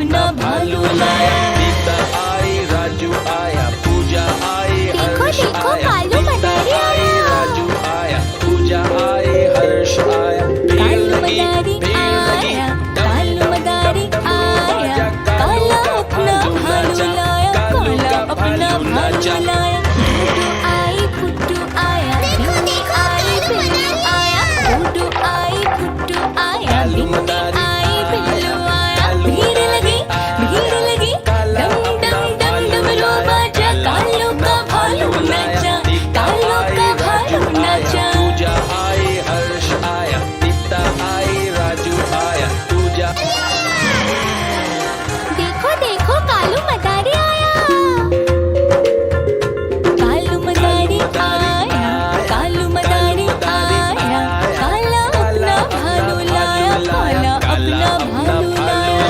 अपना भालू लाया। सीता आई, राजू आया, पूजा आई, हर्ष देखो, आया। कालू मदारी आया। राजू आया, पूजा आई, हर्ष आया। कालू मदारी आया, कालू मदारी आया, काला अपना भालू लाया, काला अपना भालू लाया। डूडू आई, फुट्टू आया, बिन्नी आई, बिल्लू आया। डूडू आई, फुट्टू आया, बिन्नी आई, बिल्लू आया। भीड़ लगी, डम डम डम डमरू बाजा, कालू का भालू नाचा, कालू का भालू नाचा। पूजा आई, हर्ष आया, सीता आई, राजू आया, पूजा। देखो देखो, कालू मदारी आया। कालू मदारी आया, कालू मदारी आया, काला अपना भालू लाया, काला अपना भालू लाया।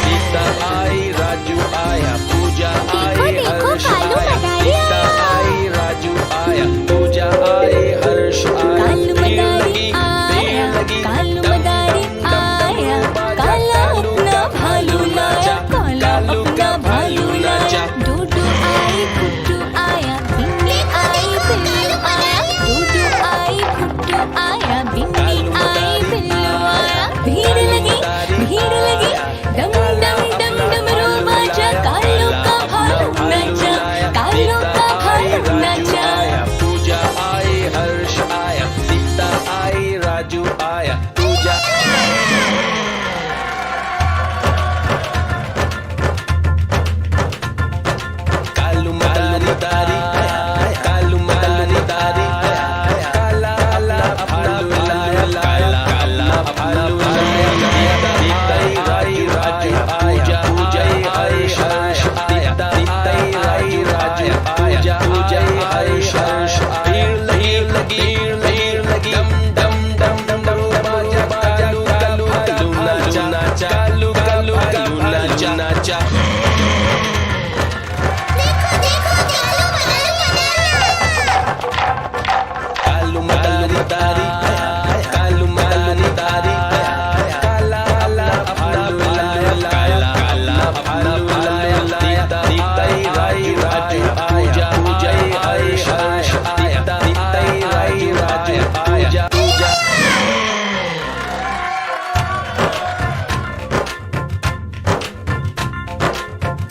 सीता आई, राजू आया, पूजा आई, देखो, हर्ष कालू आया। मदारी सीता आया। आई, राजू आया, पूजा आई, हर्ष आया। कालू भीड़ मदारी लगी, आया, भीड़ लगी, कालू डम मदारी डम डम आया, बाजा, काला कालू अपना का भालू लाया, काला कालू अपना का भालू लाया। नाचा। डूडू आई, फुट्टू आया, बिन्नी आई, बिल्लू आया। डूडू आई, फुट्टू आया, बिन्नी आई, बिल्लू आया। भीड़ लगी, डम डम डम डमरू बाजा, कालू का भालू नाचा, कालू का भालू नाचा। पूजा आई, हर्ष आया, सीता आई, राजू आया, पूजा। कालू मदारी आया, कालू मदारी आया, काला अपना भालू लाया, काला अपना भालू लाया। सीता आई, राजू आया, पूजा आई, हर्ष आया। सीता आई, राजू आया, पूजा आई, हर्ष आया। भीड़ लगी, डम डम डम डम बाजा, कालू कालू कालू नाचा, कालू कालू कालू नाचा। कालू मदारी आया, कालू मदारी आया, काला अपना भालू लाया, काला अपना भालू लाया। सीता आई, राजू आया, पूजा आई, हर्ष आया। सीता आई, राजू आया, पूजा।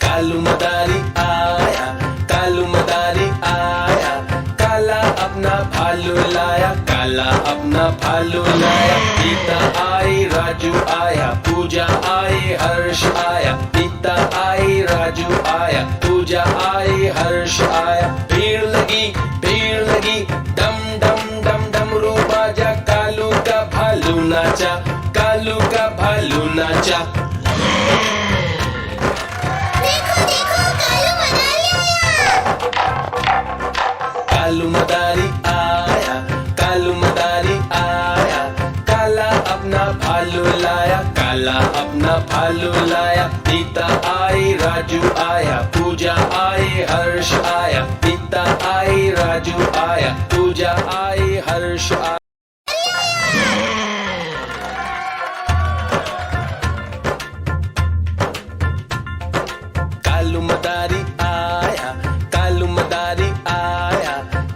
कालू मदारी आया, कालू मदारी आया, काला अपना भालू लाया, काला अपना भालू लाया। सीता आई, राजू आया, पूजा आई, हर्ष आया। सीता आई, राजू आया, पूजा आई, हर्ष आया। भीड़ लगी, डम डम डम डमरू बाजा, कालू का भालू नाचा, कालू का भालू नाचा। कालू मदारी आया, कालू मदारी आया, काला अपना भालू लाया, काला अपना भालू लाया। सीता आई, राजू आया, पूजा आई, हर्ष आया। सीता आई, राजू आया, पूजा आई, हर्ष आया। कालू मदारी आया, कालू मदारी आया,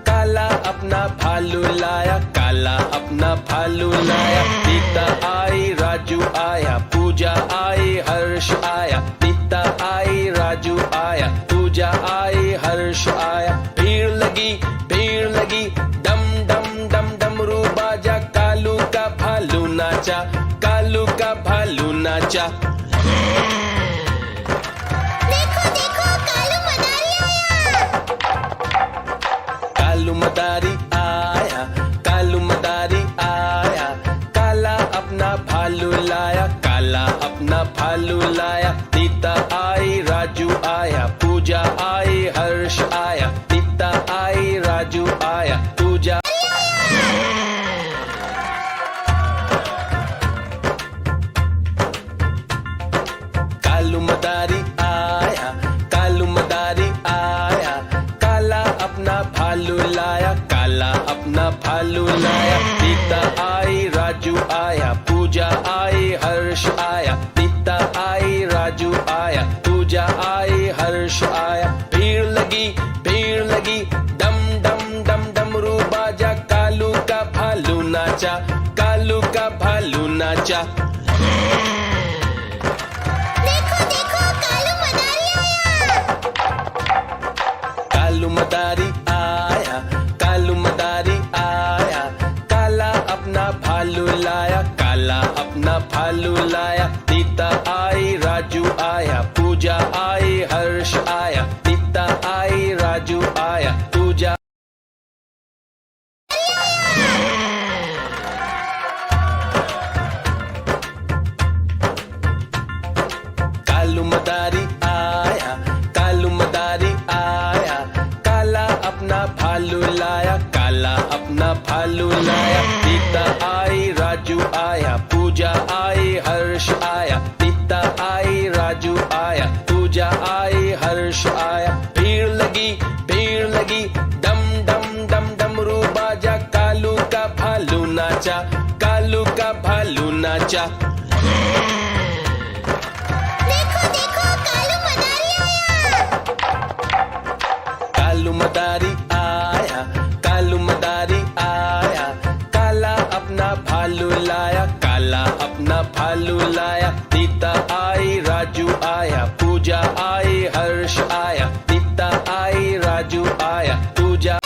काला अपना भालू लाया, काला अपना भालू लाया। सीता आई, राजू आया, पूजा आई, हर्ष आया। सीता आई, राजू आया, पूजा आई, हर्ष आया। भीड़ लगी, डम डम डम डमरू बाजा, कालू का भालू नाचा, कालू का भालू नाचा। कालू मदारी आया, कालू मदारी आया, काला अपना भालू लाया, काला अपना भालू लाया। सीता आई, राजू आया, पूजा आई, हर्ष आया। सीता आई, राजू आया, पूजा। कालू मदारी आया, कालू मदारी आया, काला अपना भालू लाया, काला अपना भालू लाया। सीता आई, राजू आया, पूजा आई, हर्ष आया। सीता आई, राजू नाचा। देखो देखो कालू मदारी आया। कालू मदारी आया, कालू मदारी आया, काला अपना भालू लाया, काला अपना भालू लाया। नीता आई, राजू आया, पूजा आई, हर्ष आया। नीता आई, राजू आया, पूजा। कालू मदारी आया, कालू मदारी आया, काला अपना भालू लाया, काला अपना भालू लाया। नीता आई, राजू आया, पूजा आई, हर्ष आया। नीता आई, राजू आया, पूजा आई, हर्ष आया। भीड़ लगी, डम डम डम डमरू बाजा, कालू का भालू नाचा, कालू का भालू नाचा। देखो देखो कालू मदारी आया। कालू मदारी आया, कालू मदारी आया, काला अपना भालू लाया, काला अपना भालू लाया। नीता आई, राजू आया, पूजा आई, हर्ष आया। नीता आई, राजू आया, पूजा।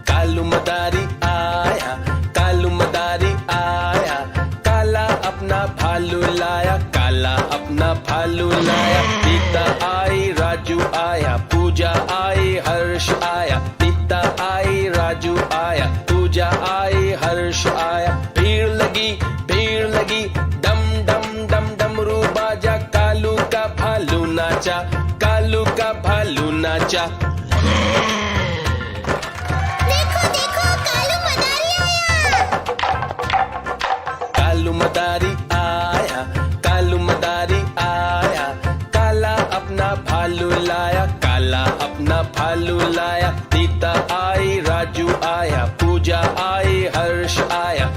कालू मदारी आया, कालू मदारी आया, काला अपना भालू लाया, काला अपना भालू लाया। नीता आई, राजू आया, पूजा आई, हर्ष आया। नीता आई, राजू आया, पूजा आई, हर्ष आया। भीड़ लगी, डम डम डम डमरू बाजा, कालू का भालू नाचा, कालू का भालू नाचा। देखो देखो कालू मदारी आया। कालू मदारी आया, कालू मदारी आया, काला अपना भालू लाया, काला अपना भालू लाया। नीता आई, राजू आया, पूजा आई, हर्ष आया।